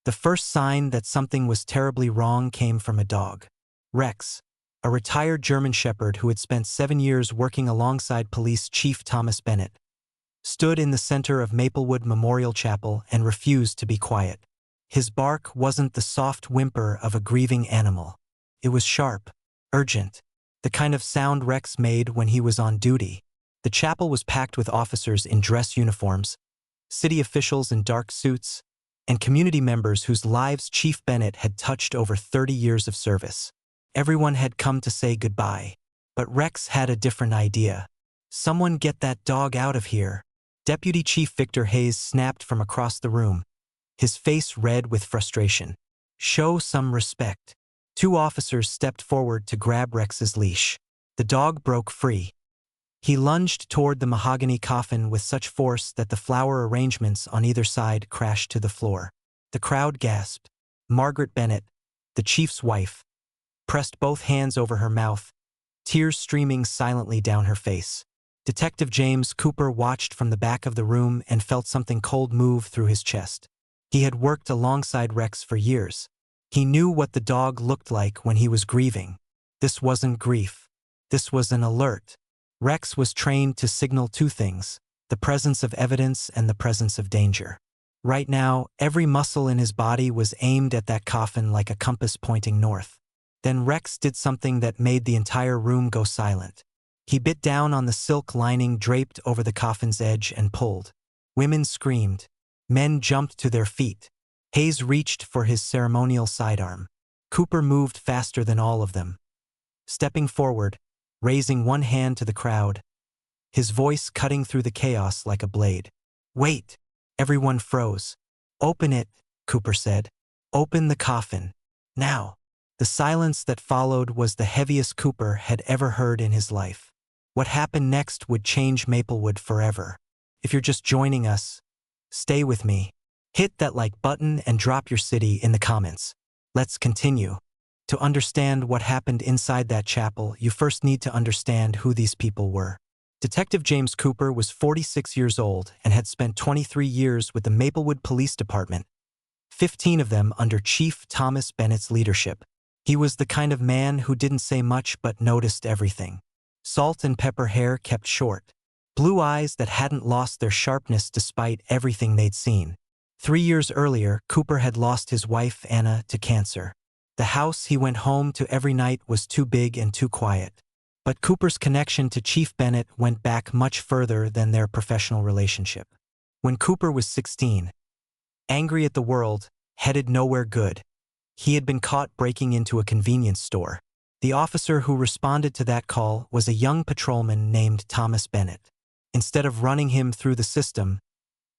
The first sign that something was terribly wrong came from a dog. Rex, a retired German shepherd who had spent 7 years working alongside police chief Thomas Bennett, stood in the center of Maplewood Memorial Chapel and refused to be quiet. His bark wasn't the soft whimper of a grieving animal. It was sharp, urgent, the kind of sound Rex made when he was on duty. The chapel was packed with officers in dress uniforms, city officials in dark suits, and community members whose lives Chief Bennett had touched over 30 years of service. Everyone had come to say goodbye. But Rex had a different idea. "Someone get that dog out of here." Deputy Chief Victor Hayes snapped from across the room, his face red with frustration. "Show some respect." 2 officers stepped forward to grab Rex's leash. The dog broke free. He lunged toward the mahogany coffin with such force that the flower arrangements on either side crashed to the floor. The crowd gasped. Margaret Bennett, the chief's wife, pressed both hands over her mouth, tears streaming silently down her face. Detective James Cooper watched from the back of the room and felt something cold move through his chest. He had worked alongside Rex for years. He knew what the dog looked like when he was grieving. This wasn't grief. This was an alert. Rex was trained to signal 2 things: the presence of evidence and the presence of danger. Right now, every muscle in his body was aimed at that coffin like a compass pointing north. Then Rex did something that made the entire room go silent. He bit down on the silk lining draped over the coffin's edge and pulled. Women screamed. Men jumped to their feet. Hayes reached for his ceremonial sidearm. Cooper moved faster than all of them. Stepping forward, raising one hand to the crowd, his voice cutting through the chaos like a blade. "Wait!" Everyone froze. "Open it," Cooper said. "Open the coffin. Now." The silence that followed was the heaviest Cooper had ever heard in his life. What happened next would change Maplewood forever. If you're just joining us, stay with me. Hit that like button and drop your city in the comments. Let's continue. To understand what happened inside that chapel, you first need to understand who these people were. Detective James Cooper was 46 years old and had spent 23 years with the Maplewood Police Department, 15 of them under Chief Thomas Bennett's leadership. He was the kind of man who didn't say much but noticed everything. Salt and pepper hair kept short. Blue eyes that hadn't lost their sharpness despite everything they'd seen. 3 years earlier, Cooper had lost his wife, Anna, to cancer. The house he went home to every night was too big and too quiet. But Cooper's connection to Chief Bennett went back much further than their professional relationship. When Cooper was 16, angry at the world, headed nowhere good, he had been caught breaking into a convenience store. The officer who responded to that call was a young patrolman named Thomas Bennett. Instead of running him through the system,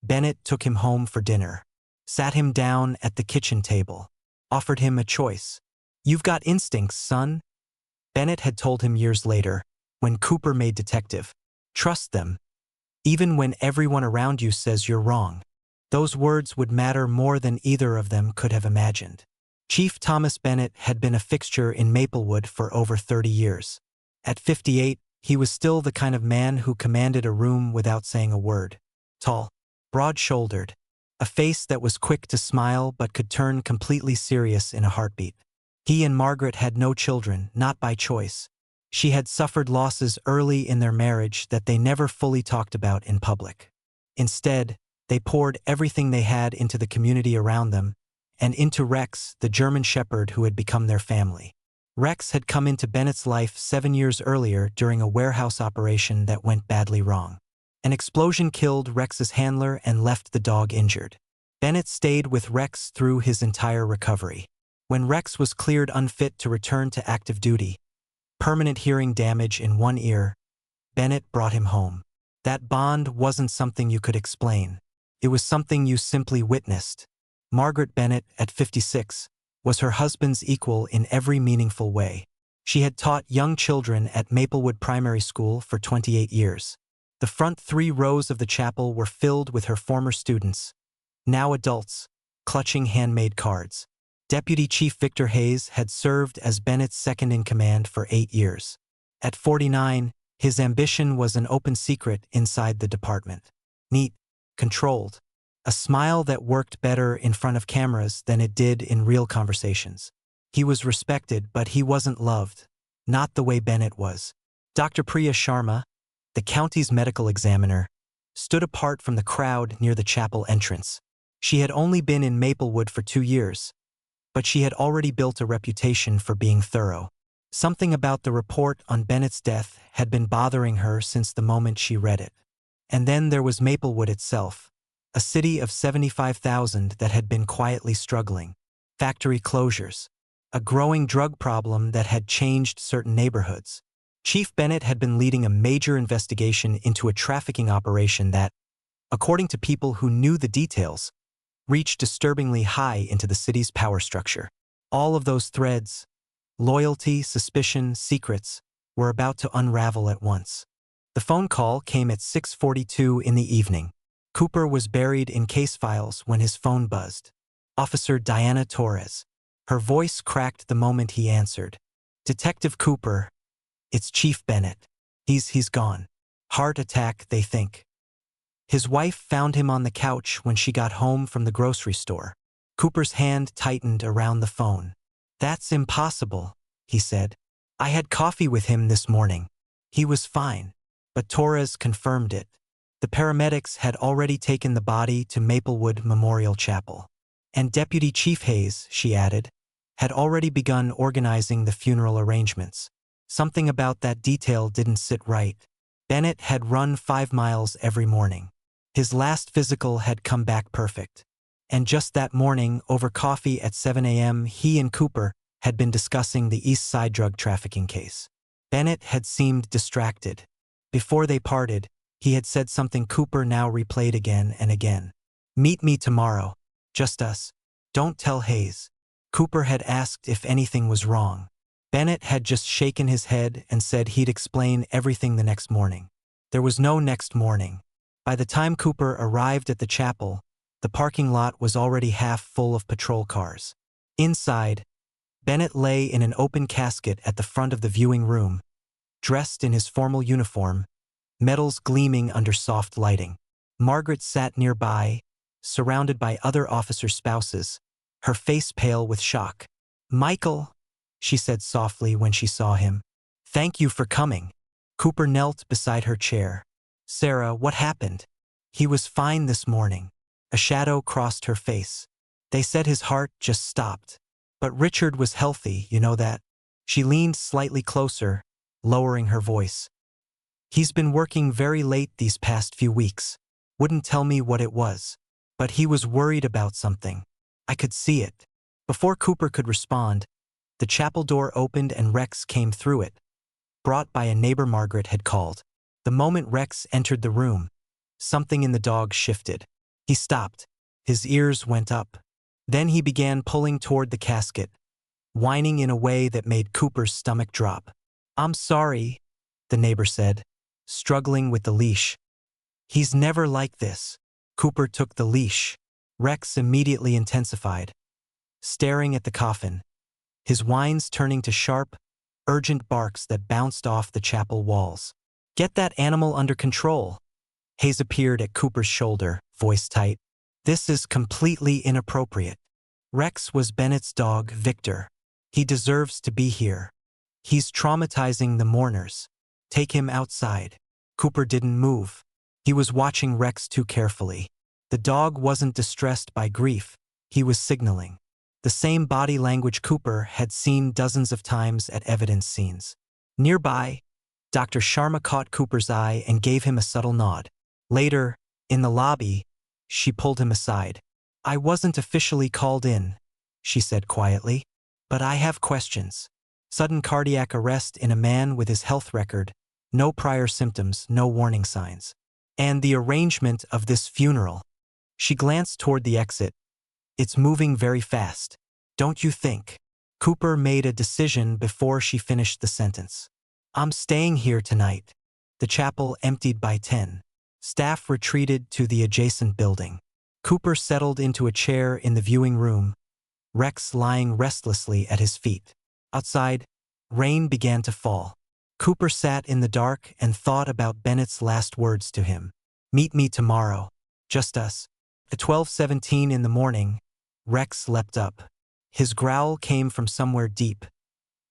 Bennett took him home for dinner, sat him down at the kitchen table, offered him a choice. "You've got instincts, son," Bennett had told him years later, when Cooper made detective. "Trust them, even when everyone around you says you're wrong." Those words would matter more than either of them could have imagined. Chief Thomas Bennett had been a fixture in Maplewood for over 30 years. At 58, he was still the kind of man who commanded a room without saying a word. Tall, broad-shouldered, a face that was quick to smile but could turn completely serious in a heartbeat. He and Margaret had no children, not by choice. She had suffered losses early in their marriage that they never fully talked about in public. Instead, they poured everything they had into the community around them, and into Rex, the German shepherd who had become their family. Rex had come into Bennett's life 7 years earlier during a warehouse operation that went badly wrong. An explosion killed Rex's handler and left the dog injured. Bennett stayed with Rex through his entire recovery. When Rex was cleared unfit to return to active duty, permanent hearing damage in one ear, Bennett brought him home. That bond wasn't something you could explain. It was something you simply witnessed. Margaret Bennett, at 56, was her husband's equal in every meaningful way. She had taught young children at Maplewood Primary School for 28 years. The front 3 rows of the chapel were filled with her former students, now adults, clutching handmade cards. Deputy Chief Victor Hayes had served as Bennett's second-in-command for 8 years. At 49, his ambition was an open secret inside the department. Neat, controlled, a smile that worked better in front of cameras than it did in real conversations. He was respected, but he wasn't loved. Not the way Bennett was. Dr. Priya Sharma, the county's medical examiner, stood apart from the crowd near the chapel entrance. She had only been in Maplewood for 2 years, but she had already built a reputation for being thorough. Something about the report on Bennett's death had been bothering her since the moment she read it. And then there was Maplewood itself, a city of 75,000 that had been quietly struggling. Factory closures, a growing drug problem that had changed certain neighborhoods. Chief Bennett had been leading a major investigation into a trafficking operation that, according to people who knew the details, reached disturbingly high into the city's power structure. All of those threads, loyalty, suspicion, secrets, were about to unravel at once. The phone call came at 6:42 in the evening. Cooper was buried in case files when his phone buzzed. Officer Diana Torres. Her voice cracked the moment he answered. Detective Cooper, it's Chief Bennett. He's gone. Heart attack, they think. His wife found him on the couch when she got home from the grocery store. Cooper's hand tightened around the phone. That's impossible, he said. I had coffee with him this morning. He was fine. But Torres confirmed it. The paramedics had already taken the body to Maplewood Memorial Chapel. And Deputy Chief Hayes, she added, had already begun organizing the funeral arrangements. Something about that detail didn't sit right. Bennett had run 5 miles every morning. His last physical had come back perfect. And just that morning, over coffee at 7 a.m., he and Cooper had been discussing the East Side drug trafficking case. Bennett had seemed distracted. Before they parted, he had said something Cooper now replayed again and again. Meet me tomorrow. Just us. Don't tell Hayes. Cooper had asked if anything was wrong. Bennett had just shaken his head and said he'd explain everything the next morning. There was no next morning. By the time Cooper arrived at the chapel, the parking lot was already half full of patrol cars. Inside, Bennett lay in an open casket at the front of the viewing room, dressed in his formal uniform, metals gleaming under soft lighting. Margaret sat nearby, surrounded by other officers' spouses, her face pale with shock. Michael, she said softly when she saw him. Thank you for coming. Cooper knelt beside her chair. Sarah, what happened? He was fine this morning. A shadow crossed her face. They said his heart just stopped. But Richard was healthy, you know that? She leaned slightly closer, lowering her voice. He's been working very late these past few weeks. Wouldn't tell me what it was. But he was worried about something. I could see it. Before Cooper could respond, the chapel door opened and Rex came through it, brought by a neighbor Margaret had called. The moment Rex entered the room, something in the dog shifted. He stopped. His ears went up. Then he began pulling toward the casket, whining in a way that made Cooper's stomach drop. I'm sorry, the neighbor said, struggling with the leash. He's never like this. Cooper took the leash. Rex immediately intensified, staring at the coffin, his whines turning to sharp, urgent barks that bounced off the chapel walls. Get that animal under control. Hayes appeared at Cooper's shoulder, voice tight. This is completely inappropriate. Rex was Bennett's dog, Victor. He deserves to be here. He's traumatizing the mourners. Take him outside. Cooper didn't move. He was watching Rex too carefully. The dog wasn't distressed by grief. He was signaling. The same body language Cooper had seen dozens of times at evidence scenes. Nearby, Dr. Sharma caught Cooper's eye and gave him a subtle nod. Later, in the lobby, she pulled him aside. I wasn't officially called in, she said quietly, but I have questions. Sudden cardiac arrest in a man with his health record, no prior symptoms, no warning signs. And the arrangement of this funeral. She glanced toward the exit. It's moving very fast. Don't you think? Cooper made a decision before she finished the sentence. I'm staying here tonight. The chapel emptied by 10. Staff retreated to the adjacent building. Cooper settled into a chair in the viewing room, Rex lying restlessly at his feet. Outside, rain began to fall. Cooper sat in the dark and thought about Bennett's last words to him. Meet me tomorrow. Just us. At 12:17 in the morning, Rex leapt up. His growl came from somewhere deep.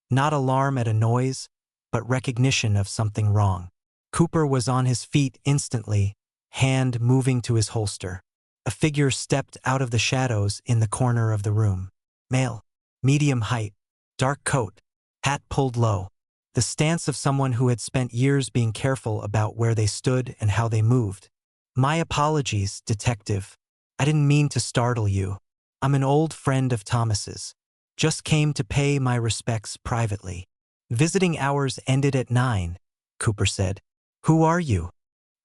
Not alarm at a noise, but recognition of something wrong. Cooper was on his feet instantly, hand moving to his holster. A figure stepped out of the shadows in the corner of the room. Male, medium height, dark coat, hat pulled low. The stance of someone who had spent years being careful about where they stood and how they moved. "My apologies, detective. I didn't mean to startle you. I'm an old friend of Thomas's. Just came to pay my respects privately." "Visiting hours ended at 9, Cooper said. "Who are you?"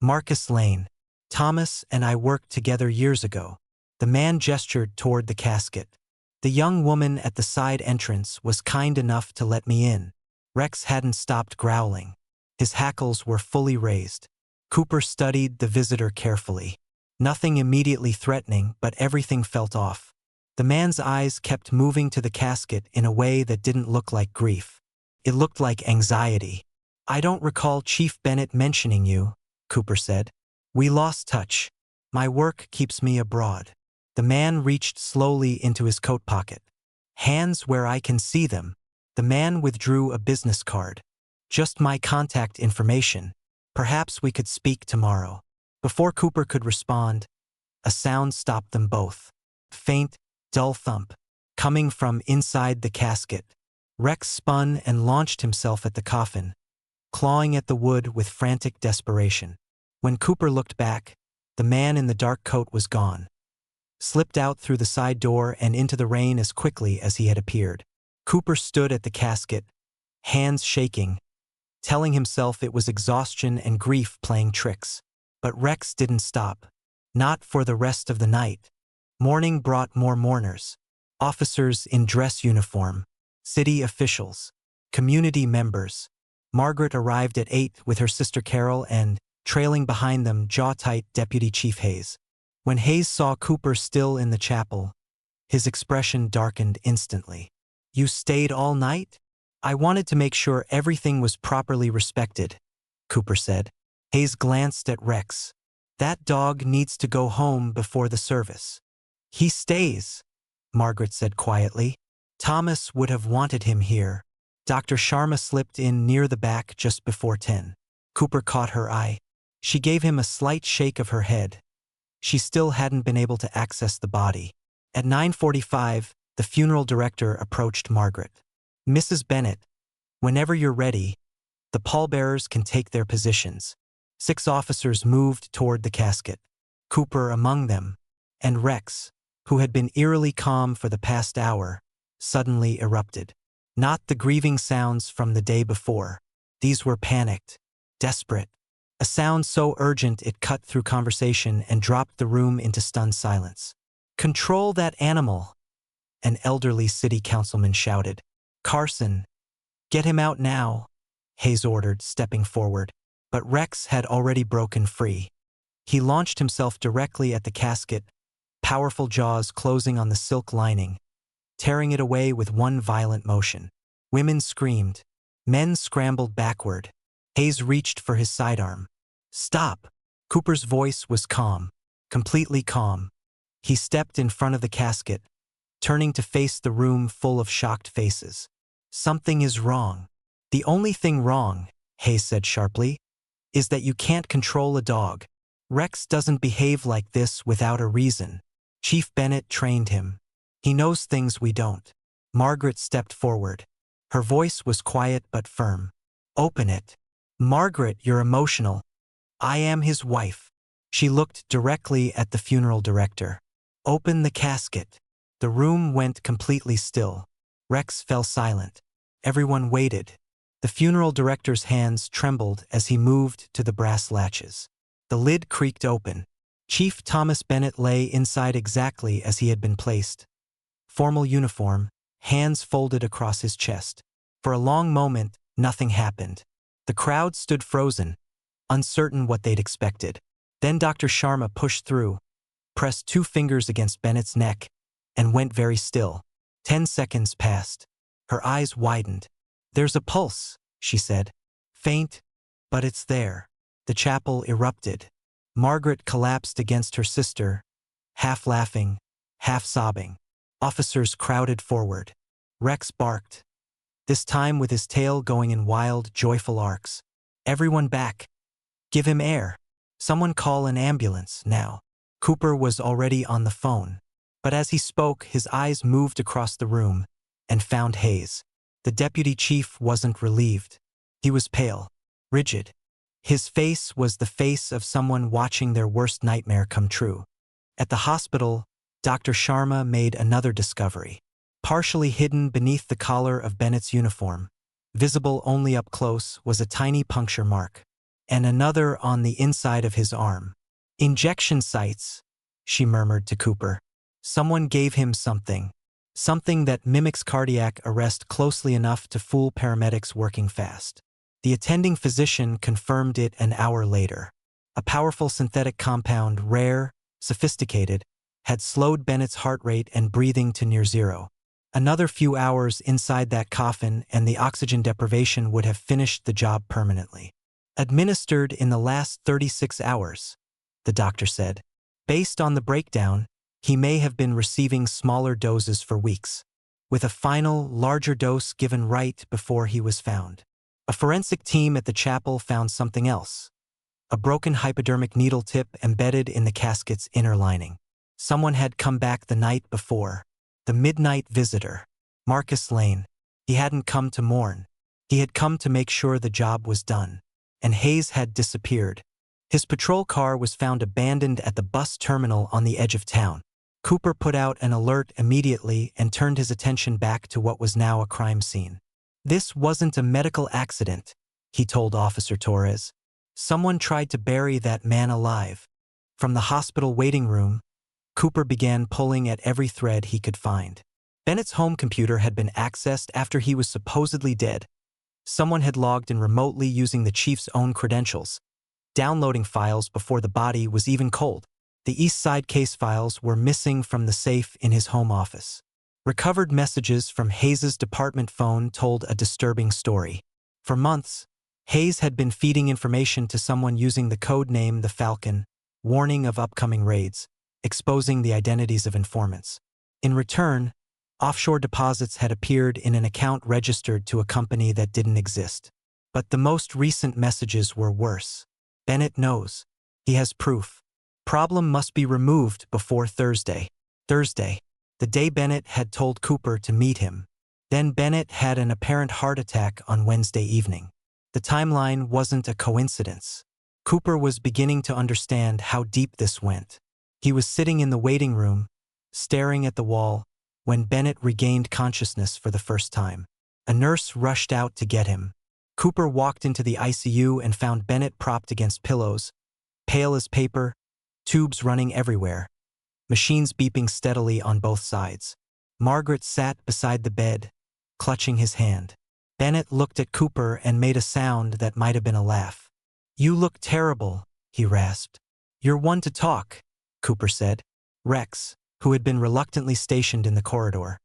"Marcus Lane. Thomas and I worked together years ago." The man gestured toward the casket. "The young woman at the side entrance was kind enough to let me in." Rex hadn't stopped growling. His hackles were fully raised. Cooper studied the visitor carefully. Nothing immediately threatening, but everything felt off. The man's eyes kept moving to the casket in a way that didn't look like grief. It looked like anxiety. "I don't recall Chief Bennett mentioning you," Cooper said. "We lost touch. My work keeps me abroad." The man reached slowly into his coat pocket. "Hands where I can see them." The man withdrew a business card. "Just my contact information. Perhaps we could speak tomorrow." Before Cooper could respond, a sound stopped them both. Faint, dull thump, coming from inside the casket. Rex spun and launched himself at the coffin, clawing at the wood with frantic desperation. When Cooper looked back, the man in the dark coat was gone. Slipped out through the side door and into the rain as quickly as he had appeared. Cooper stood at the casket, hands shaking, telling himself it was exhaustion and grief playing tricks. But Rex didn't stop. Not for the rest of the night. Morning brought more mourners. Officers in dress uniform, city officials, community members. Margaret arrived at 8 with her sister Carol and, trailing behind them, jaw-tight Deputy Chief Hayes. When Hayes saw Cooper still in the chapel, his expression darkened instantly. "You stayed all night?" "I wanted to make sure everything was properly respected," Cooper said. Hayes glanced at Rex. "That dog needs to go home before the service." "He stays," Margaret said quietly. "Thomas would have wanted him here." Dr. Sharma slipped in near the back just before 10. Cooper caught her eye. She gave him a slight shake of her head. She still hadn't been able to access the body. At 9:45, the funeral director approached Margaret. "Mrs. Bennett, whenever you're ready, the pallbearers can take their positions." 6 officers moved toward the casket, Cooper among them, and Rex, who had been eerily calm for the past hour, suddenly erupted. Not the grieving sounds from the day before. These were panicked, desperate. A sound so urgent it cut through conversation and dropped the room into stunned silence. "Control that animal," an elderly city councilman shouted. "Carson, get him out now," Hayes ordered, stepping forward. But Rex had already broken free. He launched himself directly at the casket, powerful jaws closing on the silk lining, tearing it away with one violent motion. Women screamed. Men scrambled backward. Hayes reached for his sidearm. "Stop!" Cooper's voice was calm, completely calm. He stepped in front of the casket, turning to face the room full of shocked faces. "Something is wrong." "The only thing wrong," Hayes said sharply, "is that you can't control a dog. Rex doesn't behave like this without a reason. Chief Bennett trained him. He knows things we don't." Margaret stepped forward. Her voice was quiet but firm. "Open it." "Margaret, you're emotional. I am his wife." She looked directly at the funeral director. "Open the casket." The room went completely still. Rex fell silent. Everyone waited. The funeral director's hands trembled as he moved to the brass latches. The lid creaked open. Chief Thomas Bennett lay inside exactly as he had been placed. Formal uniform, hands folded across his chest. For a long moment, nothing happened. The crowd stood frozen, uncertain what they'd expected. Then Dr. Sharma pushed through, pressed 2 fingers against Bennett's neck, and went very still. 10 seconds passed. Her eyes widened. "There's a pulse," she said. "Faint, but it's there." The chapel erupted. Margaret collapsed against her sister, half laughing, half sobbing. Officers crowded forward. Rex barked, this time with his tail going in wild, joyful arcs. Everyone back. Give him air. Someone call an ambulance, now. Cooper was already on the phone. But as he spoke, his eyes moved across the room and found Hayes. The deputy chief wasn't relieved. He was pale, rigid. His face was the face of someone watching their worst nightmare come true. At the hospital, Dr. Sharma made another discovery. Partially hidden beneath the collar of Bennett's uniform, visible only up close, was a tiny puncture mark, and another on the inside of his arm. Injection sites, she murmured to Cooper. Someone gave him something. Something that mimics cardiac arrest closely enough to fool paramedics working fast. The attending physician confirmed it an hour later. A powerful synthetic compound, rare, sophisticated, had slowed Bennett's heart rate and breathing to near zero. Another few hours inside that coffin and the oxygen deprivation would have finished the job permanently. Administered in the last 36 hours, the doctor said. Based on the breakdown, he may have been receiving smaller doses for weeks, with a final, larger dose given right before he was found. A forensic team at the chapel found something else. A broken hypodermic needle tip embedded in the casket's inner lining. Someone had come back the night before. The midnight visitor, Marcus Lane. He hadn't come to mourn. He had come to make sure the job was done. And Hayes had disappeared. His patrol car was found abandoned at the bus terminal on the edge of town. Cooper put out an alert immediately and turned his attention back to what was now a crime scene. This wasn't a medical accident, he told Officer Torres. Someone tried to bury that man alive. From the hospital waiting room, Cooper began pulling at every thread he could find. Bennett's home computer had been accessed after he was supposedly dead. Someone had logged in remotely using the chief's own credentials, downloading files before the body was even cold. The East Side case files were missing from the safe in his home office. Recovered messages from Hayes's department phone told a disturbing story. For months, Hayes had been feeding information to someone using the code name The Falcon, warning of upcoming raids, exposing the identities of informants. In return, offshore deposits had appeared in an account registered to a company that didn't exist. But the most recent messages were worse. Bennett knows. He has proof. Problem must be removed before Thursday. Thursday, the day Bennett had told Cooper to meet him. Then Bennett had an apparent heart attack on Wednesday evening. The timeline wasn't a coincidence. Cooper was beginning to understand how deep this went. He was sitting in the waiting room, staring at the wall, when Bennett regained consciousness for the first time. A nurse rushed out to get him. Cooper walked into the ICU and found Bennett propped against pillows, pale as paper, tubes running everywhere, machines beeping steadily on both sides. Margaret sat beside the bed, clutching his hand. Bennett looked at Cooper and made a sound that might have been a laugh. "You look terrible," he rasped. "You're one to talk," Cooper said. Rex, who had been reluctantly stationed in the corridor,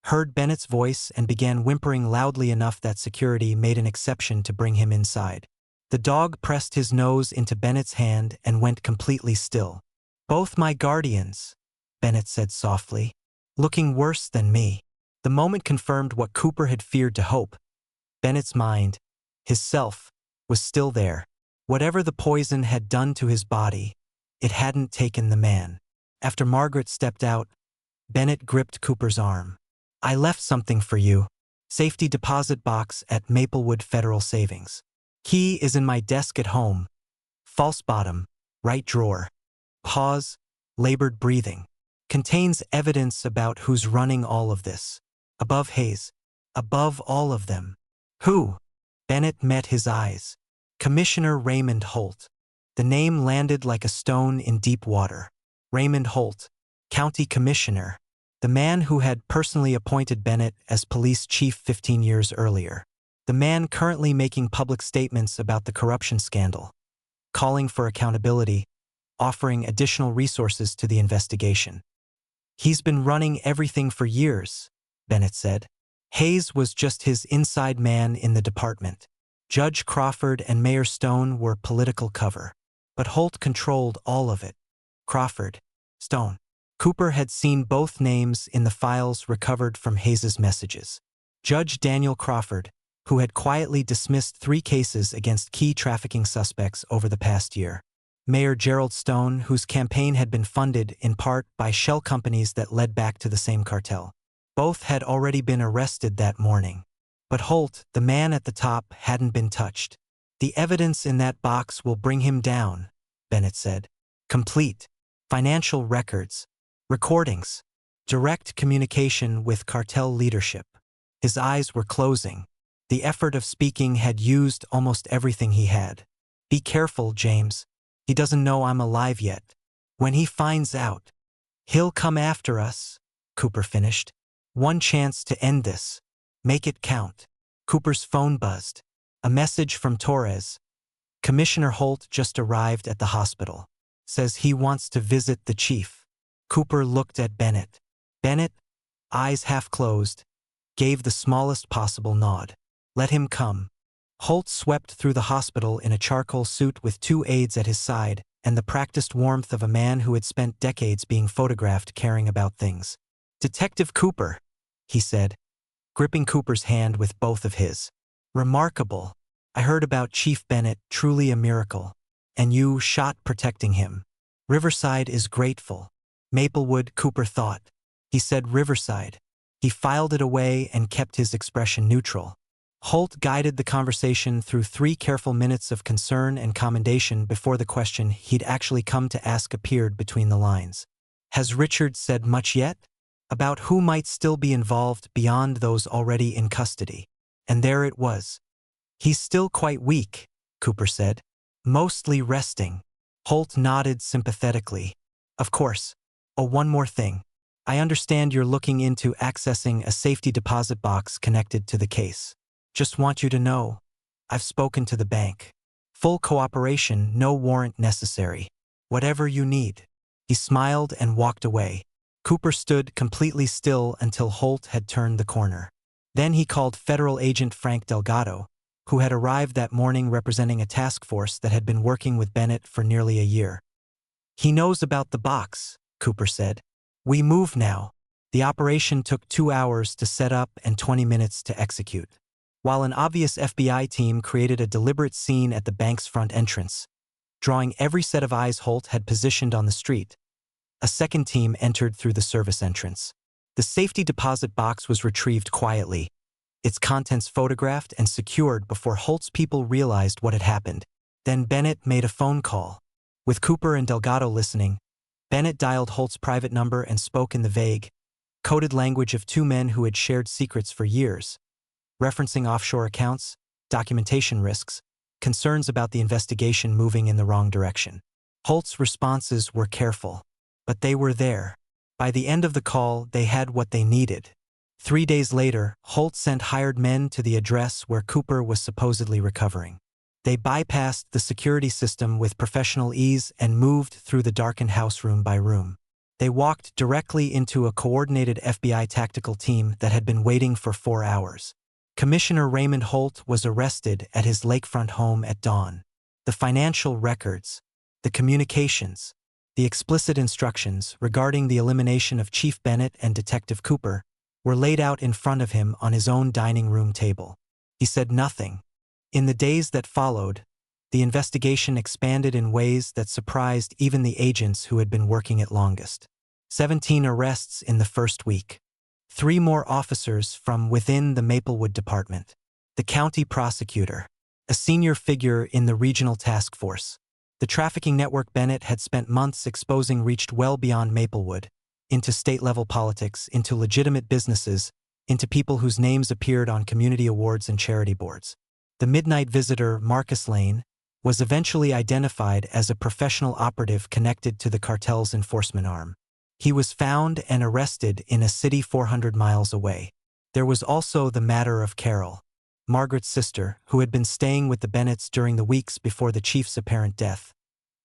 heard Bennett's voice and began whimpering loudly enough that security made an exception to bring him inside. The dog pressed his nose into Bennett's hand and went completely still. "Both my guardians," Bennett said softly, "looking worse than me." The moment confirmed what Cooper had feared to hope. Bennett's mind, his self, was still there. Whatever the poison had done to his body, it hadn't taken the man. After Margaret stepped out, Bennett gripped Cooper's arm. "I left something for you. Safety deposit box at Maplewood Federal Savings. Key is in my desk at home. False bottom, right drawer." Pause, labored breathing. "Contains evidence about who's running all of this. Above Hayes. Above all of them." "Who?" Bennett met his eyes. "Commissioner Raymond Holt." The name landed like a stone in deep water. Raymond Holt, county commissioner. The man who had personally appointed Bennett as police chief 15 years earlier. The man currently making public statements about the corruption scandal, calling for accountability, offering additional resources to the investigation. "He's been running everything for years," Bennett said. Hayes was just his inside man in the department. Judge Crawford and Mayor Stone were political cover. But Holt controlled all of it. Crawford, Stone, Cooper had seen both names in the files recovered from Hayes's messages. Judge Daniel Crawford, who had quietly dismissed 3 cases against key trafficking suspects over the past year. Mayor Gerald Stone, whose campaign had been funded in part by shell companies that led back to the same cartel. Both had already been arrested that morning. But Holt, the man at the top, hadn't been touched. "The evidence in that box will bring him down," Bennett said. "Complete. Financial records. Recordings. Direct communication with cartel leadership." His eyes were closing. The effort of speaking had used almost everything he had. "Be careful, James. He doesn't know I'm alive yet. When he finds out, he'll come after us," Cooper finished. "One chance to end this. Make it count." Cooper's phone buzzed. A message from Torres. "Commissioner Holt just arrived at the hospital. Says he wants to visit the chief." Cooper looked at Bennett. Bennett, eyes half closed, gave the smallest possible nod. "Let him come." Holt swept through the hospital in a charcoal suit with 2 aides at his side and the practiced warmth of a man who had spent decades being photographed caring about things. "Detective Cooper," he said, gripping Cooper's hand with both of his. "Remarkable. I heard about Chief Bennett, truly a miracle. And you shot protecting him. Riverside is grateful." "Maplewood," Cooper thought. He said Riverside. He filed it away and kept his expression neutral. Holt guided the conversation through 3 careful minutes of concern and commendation before the question he'd actually come to ask appeared between the lines. "Has Richard said much yet? About who might still be involved beyond those already in custody?" And there it was. "He's still quite weak," Cooper said. "Mostly resting." Holt nodded sympathetically. "Of course. Oh, one more thing. I understand you're looking into accessing a safety deposit box connected to the case. Just want you to know, I've spoken to the bank. Full cooperation, no warrant necessary. Whatever you need." He smiled and walked away. Cooper stood completely still until Holt had turned the corner. Then he called federal agent Frank Delgado, who had arrived that morning representing a task force that had been working with Bennett for nearly a year. "He knows about the box," Cooper said. "We move now." The operation took 2 hours to set up and 20 minutes to execute. While an obvious FBI team created a deliberate scene at the bank's front entrance, drawing every set of eyes Holt had positioned on the street, a second team entered through the service entrance. The safety deposit box was retrieved quietly, its contents photographed and secured before Holt's people realized what had happened. Then Bennett made a phone call. With Cooper and Delgado listening, Bennett dialed Holt's private number and spoke in the vague, coded language of 2 men who had shared secrets for years, referencing offshore accounts, documentation risks, concerns about the investigation moving in the wrong direction. Holt's responses were careful, but they were there. By the end of the call, they had what they needed. 3 days later, Holt sent hired men to the address where Cooper was supposedly recovering. They bypassed the security system with professional ease and moved through the darkened house room by room. They walked directly into a coordinated FBI tactical team that had been waiting for 4 hours. Commissioner Raymond Holt was arrested at his lakefront home at dawn. The financial records, the communications, the explicit instructions regarding the elimination of Chief Bennett and Detective Cooper were laid out in front of him on his own dining room table. He said nothing. In the days that followed, the investigation expanded in ways that surprised even the agents who had been working it longest. 17 arrests in the first week. 3 more officers from within the Maplewood department. The county prosecutor, a senior figure in the regional task force. The trafficking network Bennett had spent months exposing reached well beyond Maplewood, into state-level politics, into legitimate businesses, into people whose names appeared on community awards and charity boards. The midnight visitor, Marcus Lane, was eventually identified as a professional operative connected to the cartel's enforcement arm. He was found and arrested in a city 400 miles away. There was also the matter of Carol, Margaret's sister, who had been staying with the Bennetts during the weeks before the chief's apparent death,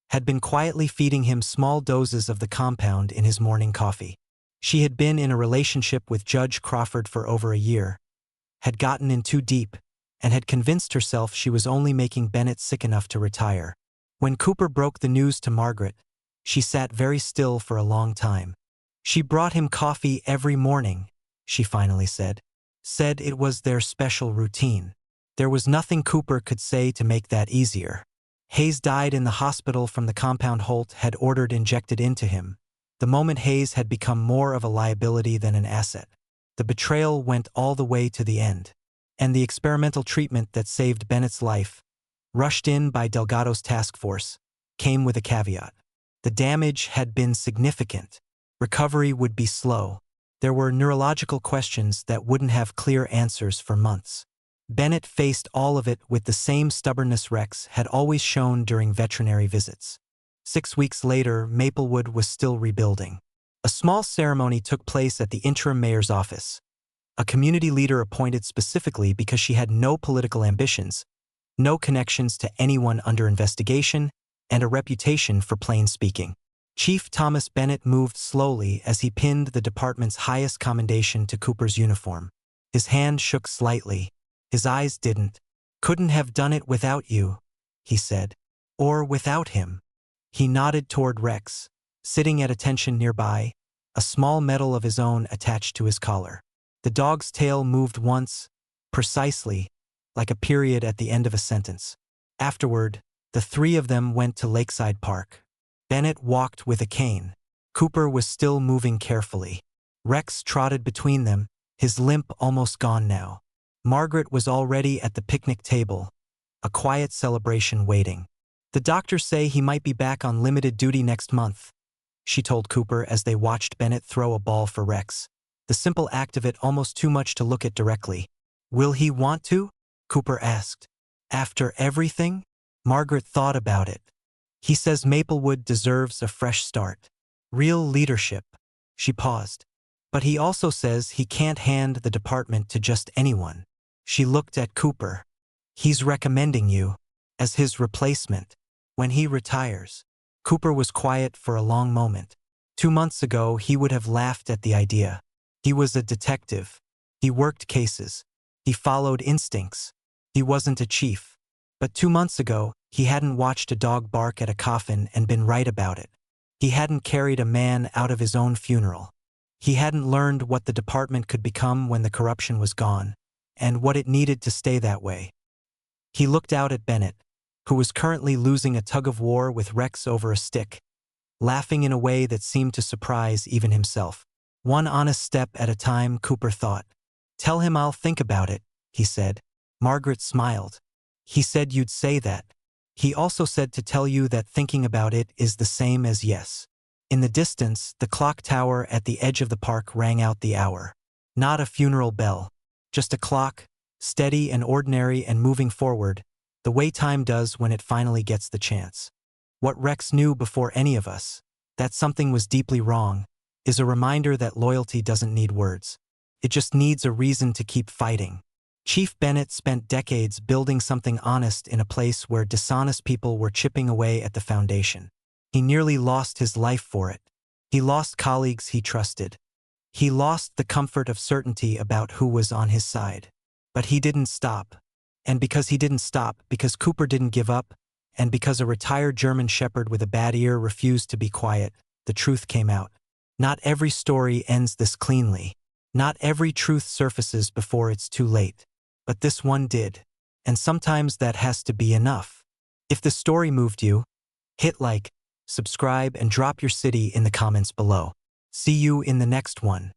had been quietly feeding him small doses of the compound in his morning coffee. She had been in a relationship with Judge Crawford for over a year, had gotten in too deep, and had convinced herself she was only making Bennett sick enough to retire. When Cooper broke the news to Margaret, she sat very still for a long time. She brought him coffee every morning, she finally said. Said it was their special routine. There was nothing Cooper could say to make that easier. Hayes died in the hospital from the compound Holt had ordered injected into him. The moment Hayes had become more of a liability than an asset. The betrayal went all the way to the end. And the experimental treatment that saved Bennett's life, rushed in by Delgado's task force, came with a caveat. The damage had been significant. Recovery would be slow. There were neurological questions that wouldn't have clear answers for months. Bennett faced all of it with the same stubbornness Rex had always shown during veterinary visits. 6 weeks later, Maplewood was still rebuilding. A small ceremony took place at the interim mayor's office. A community leader appointed specifically because she had no political ambitions, no connections to anyone under investigation, and a reputation for plain speaking. Chief Thomas Bennett moved slowly as he pinned the department's highest commendation to Cooper's uniform. His hand shook slightly. His eyes didn't. Couldn't have done it without you, he said. Or without him. He nodded toward Rex, sitting at attention nearby, a small medal of his own attached to his collar. The dog's tail moved once, precisely, like a period at the end of a sentence. Afterward, the three of them went to Lakeside Park. Bennett walked with a cane. Cooper was still moving carefully. Rex trotted between them, his limp almost gone now. Margaret was already at the picnic table, a quiet celebration waiting. The doctors say he might be back on limited duty next month, she told Cooper as they watched Bennett throw a ball for Rex. The simple act of it almost too much to look at directly. Will he want to? Cooper asked. After everything? Margaret thought about it. He says Maplewood deserves a fresh start. Real leadership. She paused. But he also says he can't hand the department to just anyone. She looked at Cooper. He's recommending you as his replacement when he retires. Cooper was quiet for a long moment. 2 months ago, he would have laughed at the idea. He was a detective. He worked cases. He followed instincts. He wasn't a chief. But 2 months ago, he hadn't watched a dog bark at a coffin and been right about it. He hadn't carried a man out of his own funeral. He hadn't learned what the department could become when the corruption was gone, and what it needed to stay that way. He looked out at Bennett, who was currently losing a tug-of-war with Rex over a stick, laughing in a way that seemed to surprise even himself. One honest step at a time, Cooper thought. Tell him I'll think about it, he said. Margaret smiled. He said you'd say that. He also said to tell you that thinking about it is the same as yes. In the distance, the clock tower at the edge of the park rang out the hour. Not a funeral bell. Just a clock, steady and ordinary and moving forward, the way time does when it finally gets the chance. What Rex knew before any of us, that something was deeply wrong, is a reminder that loyalty doesn't need words. It just needs a reason to keep fighting. Chief Bennett spent decades building something honest in a place where dishonest people were chipping away at the foundation. He nearly lost his life for it. He lost colleagues he trusted. He lost the comfort of certainty about who was on his side. But he didn't stop. And because he didn't stop, because Cooper didn't give up, and because a retired German shepherd with a bad ear refused to be quiet, the truth came out. Not every story ends this cleanly. Not every truth surfaces before it's too late. But this one did. And sometimes that has to be enough. If the story moved you, hit like, subscribe, and drop your city in the comments below. See you in the next one.